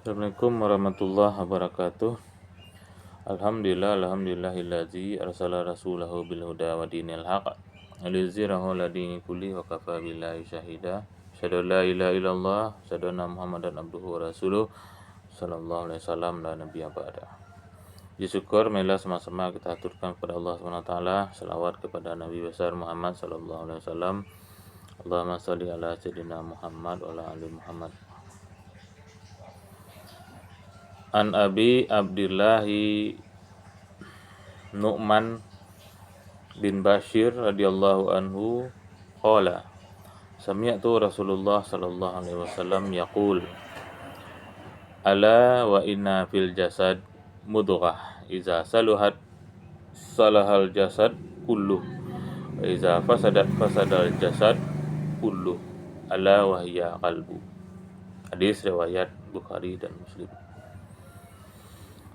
Assalamualaikum warahmatullahi wabarakatuh. Alhamdulillahillazi arsala rasulahu bil huda wa dinil haq liyuzhirahu ala dini kulli wa kafa billahi syahida. Asyhadu an la ilaha illallah, asyhadu anna Muhammadan abduhu wa rasuluh sallallahu alaihi wasallam la nabiyya ba'da. Puji syukur marilah sama-sama kita aturkan kepada Allah Subhanahu wa taala, selawat kepada Nabi besar Muhammad sallallahu alaihi wasallam. Allahumma shalli ala sayyidina Muhammad wa ala ali Muhammad. An Abi Abdillahi Nu'man bin Bashir radhiyallahu anhu qala sami'tu Rasulullah sallallahu alaihi wasallam yaqul ala wa inna fil jasad mudghah iza saluhat salahal jasad kulluh wa iza fasadat fasadal jasad kulluh ala wa hiya qalbu. Hadis riwayat Bukhari dan Muslim.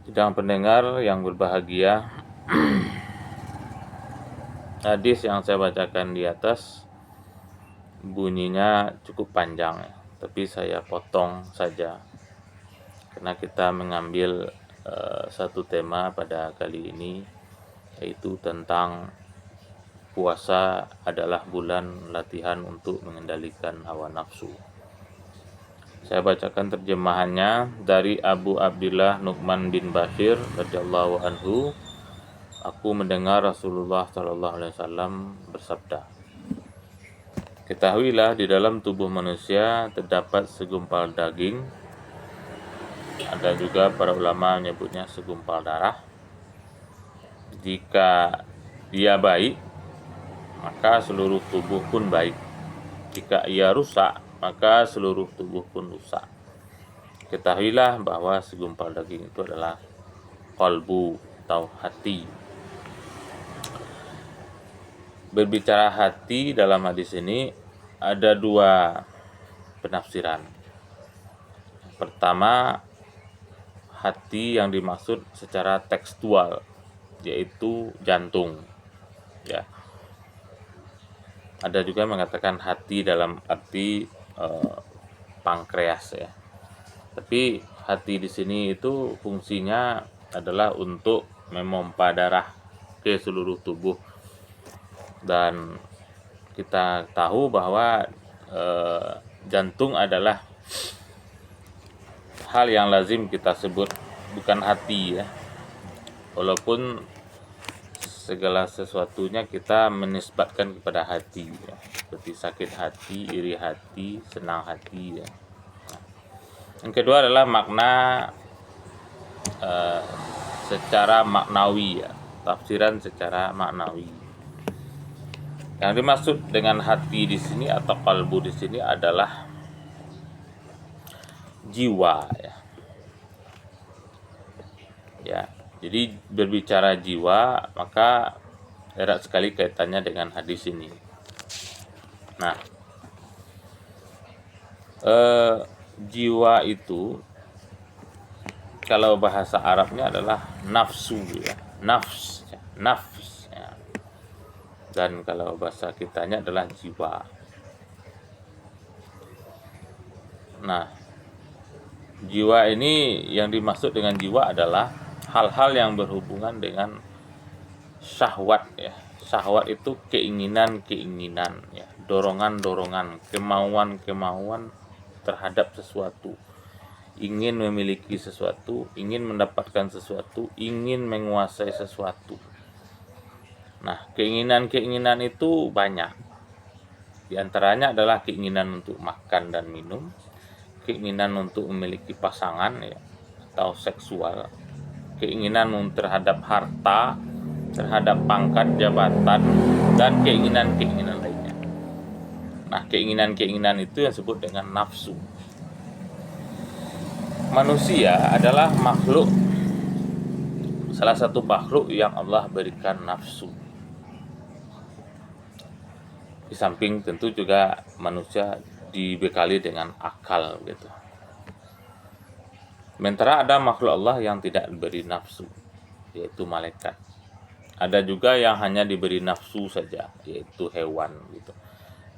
Sidang pendengar yang berbahagia, hadis yang saya bacakan di atas bunyinya cukup panjang ya, tapi saya potong saja karena kita mengambil satu tema pada kali ini, yaitu tentang puasa adalah bulan latihan untuk mengendalikan hawa nafsu. Saya bacakan terjemahannya dari Abu Abdillah Nu'man bin Bashir radhiyallahu anhu. Aku mendengar Rasulullah sallallahu alaihi wasallam bersabda, ketahuilah di dalam tubuh manusia terdapat segumpal daging. Ada juga para ulama menyebutnya segumpal darah. Jika dia baik, maka seluruh tubuh pun baik. Jika ia rusak, maka seluruh tubuh pun rusak. Ketahuilah bahwa segumpal daging itu adalah qalbu atau hati. Berbicara hati dalam hadis ini ada dua penafsiran. Pertama, hati yang dimaksud secara tekstual, yaitu jantung. Ya. Ada juga yang mengatakan hati dalam arti pankreas ya. Tapi hati di sini itu fungsinya adalah untuk memompa darah ke seluruh tubuh. Dan kita tahu bahwa jantung adalah hal yang lazim kita sebut bukan hati ya. Walaupun segala sesuatunya kita menisbatkan kepada hati ya. Seperti sakit hati, iri hati, senang hati ya. Nah, yang kedua adalah makna secara maknawi ya, tafsiran secara maknawi. Yang dimaksud dengan hati di sini atau kalbu di sini adalah jiwa ya. Ya. Jadi berbicara jiwa, maka erat sekali kaitannya dengan hadis ini. Nah, jiwa itu kalau bahasa Arabnya adalah nafsu ya, nafs ya. Dan kalau bahasa kitanya adalah jiwa. Nah, jiwa ini yang dimaksud dengan jiwa adalah hal-hal yang berhubungan dengan syahwat ya. Syahwat itu keinginan-keinginan ya, dorongan-dorongan, kemauan-kemauan terhadap sesuatu. Ingin memiliki sesuatu, ingin mendapatkan sesuatu, ingin menguasai sesuatu. Nah, keinginan-keinginan itu banyak. Di antaranya adalah keinginan untuk makan dan minum, keinginan untuk memiliki pasangan ya, atau seksual, keinginan terhadap harta, terhadap pangkat jabatan, dan keinginan-keinginan lainnya. Nah, keinginan-keinginan itu yang disebut dengan nafsu. Manusia adalah makhluk, salah satu makhluk yang Allah berikan nafsu. Di samping tentu juga manusia dibekali dengan akal gitu. Sementara ada makhluk Allah yang tidak diberi nafsu, yaitu malaikat. Ada juga yang hanya diberi nafsu saja, yaitu hewan gitu.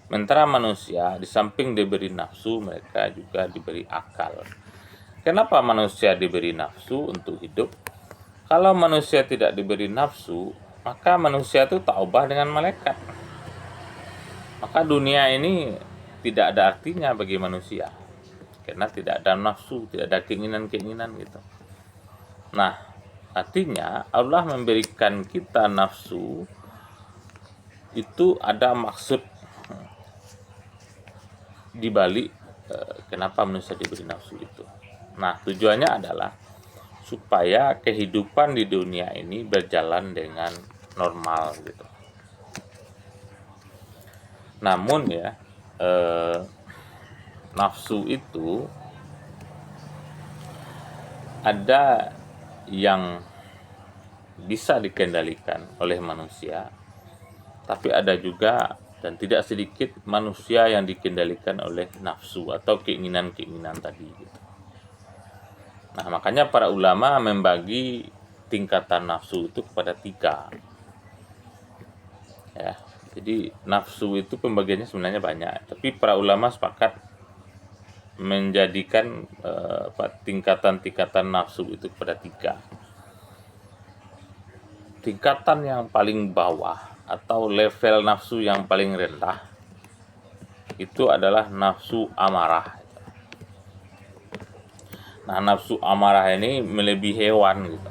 Sementara manusia di samping diberi nafsu, mereka juga diberi akal. Kenapa manusia diberi nafsu untuk hidup? Kalau manusia tidak diberi nafsu, maka manusia itu tak ubah dengan malaikat. Maka dunia ini tidak ada artinya bagi manusia. Karena tidak ada nafsu, tidak ada keinginan-keinginan gitu. Nah, artinya Allah memberikan kita nafsu itu ada maksud di balik kenapa manusia diberi nafsu itu. Nah, tujuannya adalah supaya kehidupan di dunia ini berjalan dengan normal gitu. Namun ya, nafsu itu ada yang bisa dikendalikan oleh manusia, tapi ada juga dan tidak sedikit manusia yang dikendalikan oleh nafsu atau keinginan-keinginan tadi gitu. Nah, makanya para ulama membagi tingkatan nafsu itu kepada 3. Ya, jadi nafsu itu pembagiannya sebenarnya banyak, tapi para ulama sepakat menjadikan tingkatan-tingkatan nafsu itu kepada 3. Tingkatan yang paling bawah atau level nafsu yang paling rendah itu adalah nafsu amarah. Nah, nafsu amarah ini melebihi hewan gitu.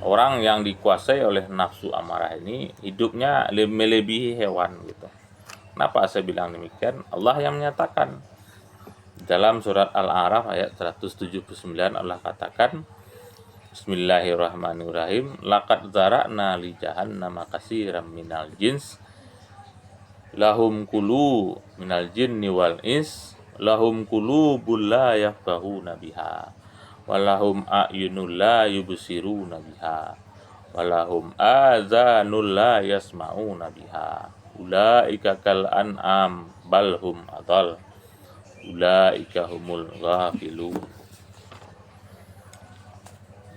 Orang yang dikuasai oleh nafsu amarah ini hidupnya melebihi hewan gitu. Kenapa saya bilang demikian? Allah yang menyatakan dalam surat Al-A'raf ayat 179, Allah katakan, Bismillahirrahmanirrahim, laqad zara'na li jahannama katsiran minal jins lahum qulu minal jinni wal ins lahum qulubul la yafqahuna biha walahum a'yunul la yubsiruna biha walahum azanul la yasma'una biha ulaika kal an'am balhum adall ulaika humul ghafilun.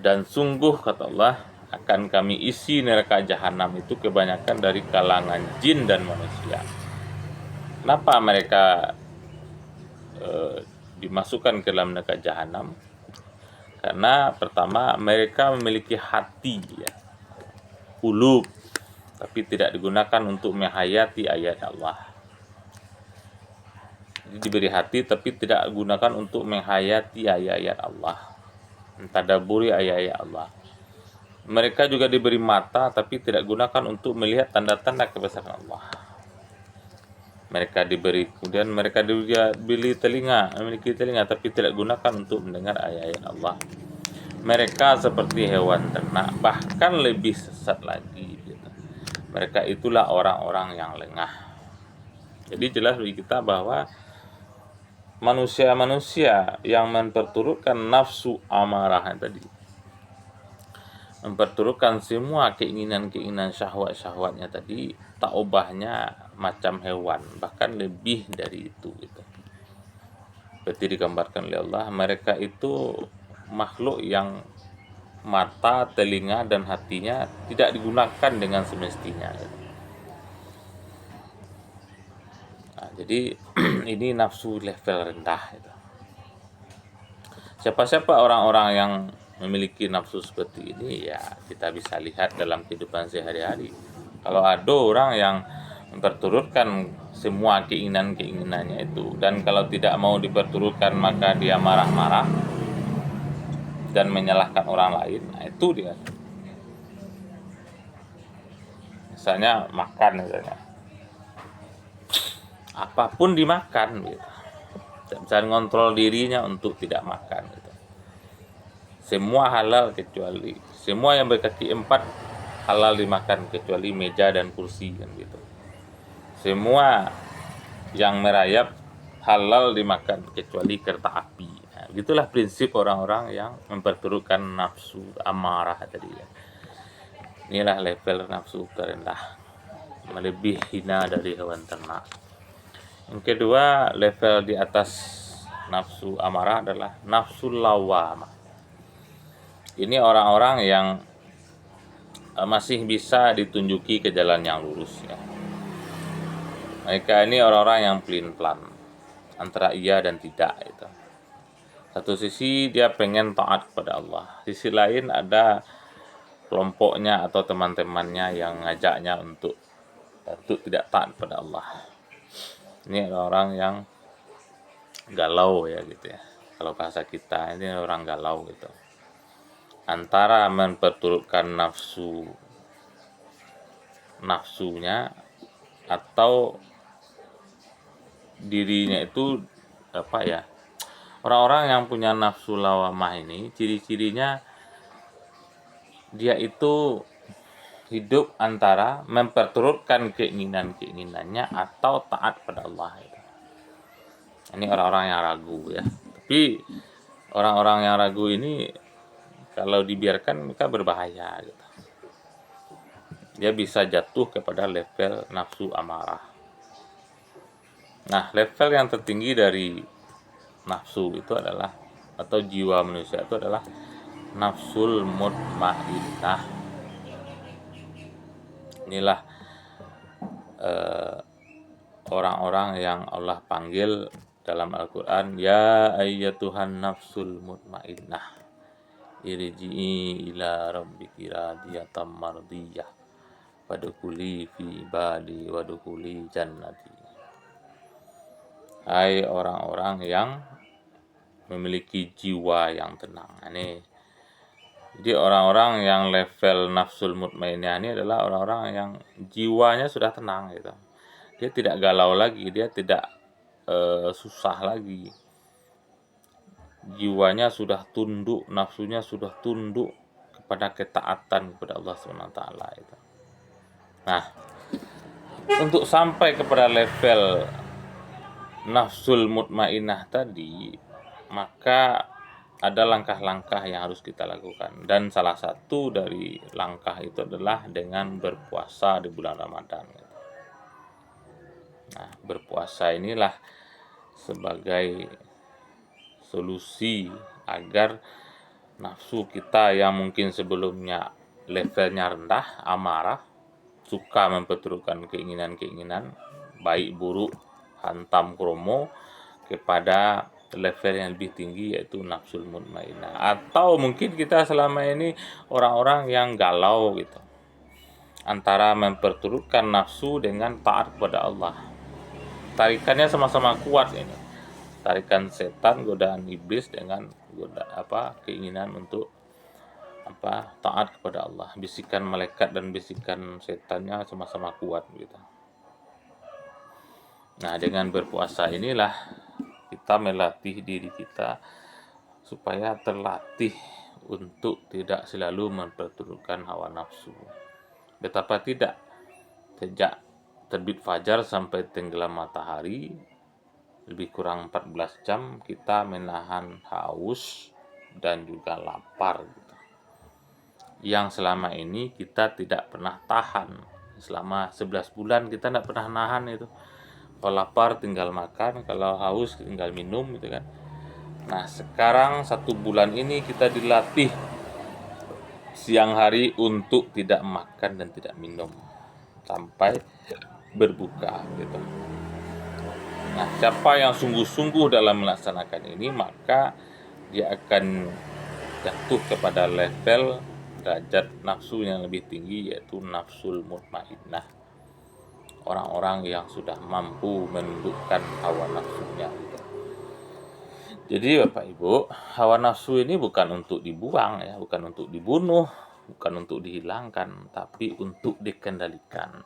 Dan sungguh kata Allah, akan kami isi neraka jahanam itu kebanyakan dari kalangan jin dan manusia. Kenapa mereka dimasukkan ke dalam neraka jahanam? Karena pertama mereka memiliki hati ya, qulub, tapi tidak digunakan untuk menghayati ayat Allah. Jadi diberi hati tapi tidak digunakan untuk menghayati ayat-ayat Allah, mentadabburi ayat-ayat Allah. Mereka juga diberi mata tapi tidak gunakan untuk melihat tanda-tanda kebesaran Allah. Mereka diberi, kemudian mereka diberi telinga, memiliki telinga tapi tidak gunakan untuk mendengar ayat-ayat Allah. Mereka seperti hewan ternak, bahkan lebih sesat lagi gitu. Mereka itulah orang-orang yang lengah. Jadi jelas bagi kita bahwa manusia-manusia yang memperturutkan nafsu amarah tadi, memperturutkan semua keinginan-keinginan syahwat-syahwatnya tadi, tak ubahnya macam hewan, bahkan lebih dari itu gitu. Seperti digambarkan oleh Allah, mereka itu makhluk yang mata, telinga, dan hatinya tidak digunakan dengan semestinya gitu. Nah, jadi ini nafsu level rendah gitu. Siapa-siapa orang-orang yang memiliki nafsu seperti ini, ya kita bisa lihat dalam kehidupan sehari-hari. Kalau ada orang yang memperturutkan semua keinginan-keinginannya itu, dan kalau tidak mau diperturutkan maka dia marah-marah dan menyalahkan orang lain, nah itu dia. Misalnya makan, misalnya apapun dimakan gitu. Tidak bisa ngontrol dirinya untuk tidak makan gitu. Semua halal kecuali, semua yang berkaki 4 halal dimakan kecuali meja dan kursi kan gitu. Semua yang merayap halal dimakan kecuali kereta api. Nah, gitulah prinsip orang-orang yang memperturutkan nafsu amarah tadi ya. Inilah level nafsu terendah, melebihi hina dari hewan ternak. Yang kedua, level di atas nafsu amarah adalah nafsu lawamah. Ini orang-orang yang masih bisa ditunjuki ke jalan yang lurus ya. Mereka ini orang-orang yang pelin-pelan antara iya dan tidak itu. Satu sisi dia pengen taat kepada Allah, sisi lain ada kelompoknya atau teman-temannya yang ngajaknya untuk tidak taat kepada Allah. Ini orang yang galau ya gitu ya. Kalau bahasa kita ini orang galau gitu. Antara memperturutkan nafsunya atau dirinya itu apa ya? Orang-orang yang punya nafsu lawamah ini ciri-cirinya dia itu hidup antara memperturutkan keinginannya atau taat pada Allah gitu. Ini orang-orang yang ragu ya. Tapi orang-orang yang ragu ini kalau dibiarkan mereka berbahaya gitu. Dia bisa jatuh kepada level nafsu amarah. Nah, level yang tertinggi dari nafsu itu adalah, atau jiwa manusia itu adalah nafsul mutmainnah. Inilah orang-orang yang Allah panggil dalam Al-Quran, ya ayyatuhan nafsul mutmainnah irji'i ila rabbiki radiyatan mardiyah wadkhuli fi ibadi wadkhuli jannati. Hai orang-orang yang memiliki jiwa yang tenang. Jadi orang-orang yang level nafsul mutmainnah ini adalah orang-orang yang jiwanya sudah tenang gitu. Dia tidak galau lagi, dia tidak susah lagi. Jiwanya sudah tunduk, nafsunya sudah tunduk kepada ketaatan kepada Allah SWT itu. Nah, untuk sampai kepada level nafsul mutmainnah tadi, maka ada langkah-langkah yang harus kita lakukan, dan salah satu dari langkah itu adalah dengan berpuasa di bulan Ramadan. Nah, berpuasa inilah sebagai solusi agar nafsu kita yang mungkin sebelumnya levelnya rendah, amarah, suka memperturutkan keinginan-keinginan baik buruk, hantam kromo, kepada level yang lebih tinggi yaitu nafsul mutmainnah. Atau mungkin kita selama ini orang-orang yang galau gitu, antara memperturutkan nafsu dengan taat kepada Allah. Tarikannya sama-sama kuat ini. Tarikan setan, godaan iblis dengan keinginan untuk taat kepada Allah. Bisikan malaikat dan bisikan setannya sama-sama kuat gitu. Nah, dengan berpuasa inilah kita melatih diri kita supaya terlatih untuk tidak selalu memperturutkan hawa nafsu. Betapa tidak, sejak terbit fajar sampai tenggelam matahari, lebih kurang 14 jam kita menahan haus dan juga lapar gitu. Yang selama ini kita tidak pernah tahan. Selama 11 bulan kita tidak pernah nahan itu. Kalau lapar tinggal makan, kalau haus tinggal minum gitu kan. Nah, sekarang 1 bulan ini kita dilatih siang hari untuk tidak makan dan tidak minum sampai berbuka gitu. Nah, siapa yang sungguh-sungguh dalam melaksanakan ini, maka dia akan jatuh kepada level derajat nafsu yang lebih tinggi, yaitu nafsul mutmainnah. Orang-orang yang sudah mampu menundukkan hawa nafsunya. Jadi Bapak Ibu, hawa nafsu ini bukan untuk dibuang ya, bukan untuk dibunuh, bukan untuk dihilangkan, tapi untuk dikendalikan.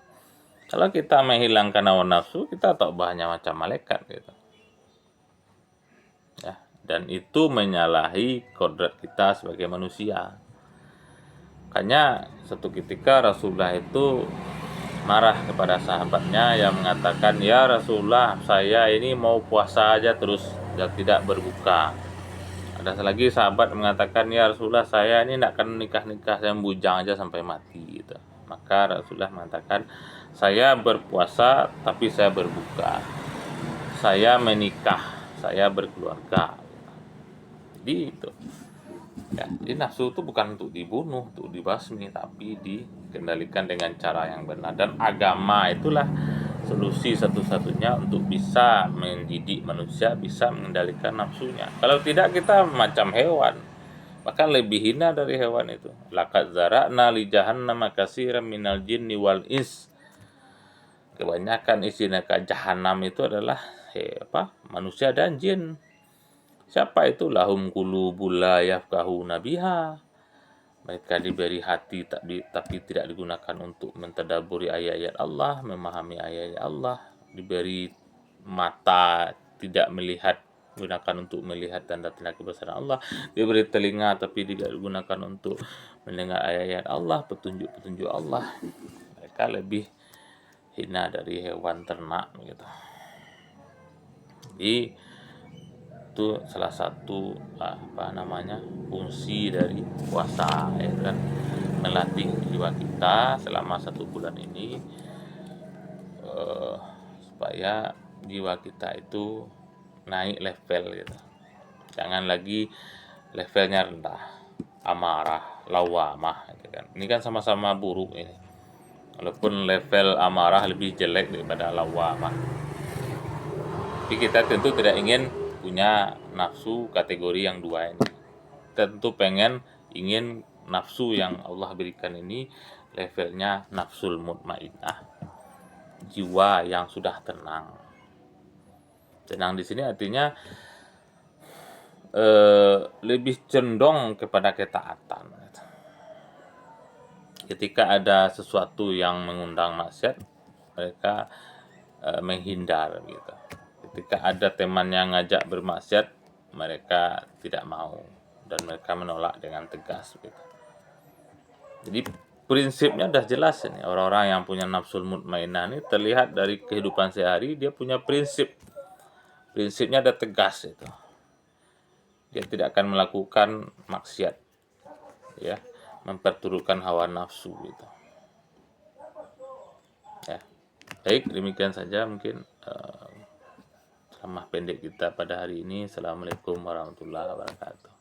Kalau kita menghilangkan hawa nafsu, kita tak banyak macam malaikat gitu. Ya, dan itu menyalahi kodrat kita sebagai manusia. Makanya satu ketika Rasulullah itu marah kepada sahabatnya yang mengatakan, ya Rasulullah, saya ini mau puasa aja terus dan tidak berbuka. Ada lagi sahabat mengatakan, ya Rasulullah, saya ini tidak akan nikah-nikah, saya bujang aja sampai mati gitu. Maka Rasulullah mengatakan, saya berpuasa tapi saya berbuka, saya menikah, saya berkeluarga. Jadi itu ya, jadi nafsu itu bukan untuk dibunuh, untuk dibasmi, tapi dikendalikan dengan cara yang benar. Dan agama itulah solusi satu-satunya untuk bisa mendidik manusia, bisa mengendalikan nafsunya. Kalau tidak, kita macam hewan, bahkan lebih hina dari hewan itu. Laqad zara'na li jahannama katsiran minal jinni wal ins. Kebanyakan isi neraka jahanam itu adalah manusia dan jin. Siapa itu? Lahum qulubul la yafqahuna biha. Mereka diberi hati tapi tidak digunakan untuk mentadaburi ayat-ayat Allah, memahami ayat-ayat Allah. Diberi mata, tidak melihat, gunakan untuk melihat tanda-tanda kebesaran Allah. Diberi telinga tapi tidak digunakan untuk mendengar ayat-ayat Allah, petunjuk-petunjuk Allah. Mereka lebih hina dari hewan ternak gitu. Jadi itu salah satu fungsi dari puasa, ya kan, melatih jiwa kita selama 1 bulan ini, supaya jiwa kita itu naik level gitu. Jangan lagi levelnya rendah, amarah, lawamah gitu kan. Ini kan sama-sama buruk ini, walaupun level amarah lebih jelek daripada lawamah. Tapi kita tentu tidak ingin punya nafsu kategori yang dua ini. Tentu ingin nafsu yang Allah berikan ini levelnya nafsul mutmainnah, jiwa yang sudah tenang. Tenang di sini artinya lebih condong kepada ketaatan. Ketika ada sesuatu yang mengundang maksiat, mereka menghindar gitu. Ketika ada teman yang ngajak bermaksiat, mereka tidak mau dan mereka menolak dengan tegas gitu. Jadi prinsipnya udah jelas ini. Orang-orang yang punya nafsul mutmainnah ini terlihat dari kehidupan sehari, dia punya prinsip. Prinsipnya ada tegas itu. Dia tidak akan melakukan maksiat, ya, memperturutkan hawa nafsu gitu. Ya. Baik, demikian saja mungkin ceramah pendek kita pada hari ini. Assalamualaikum warahmatullahi wabarakatuh.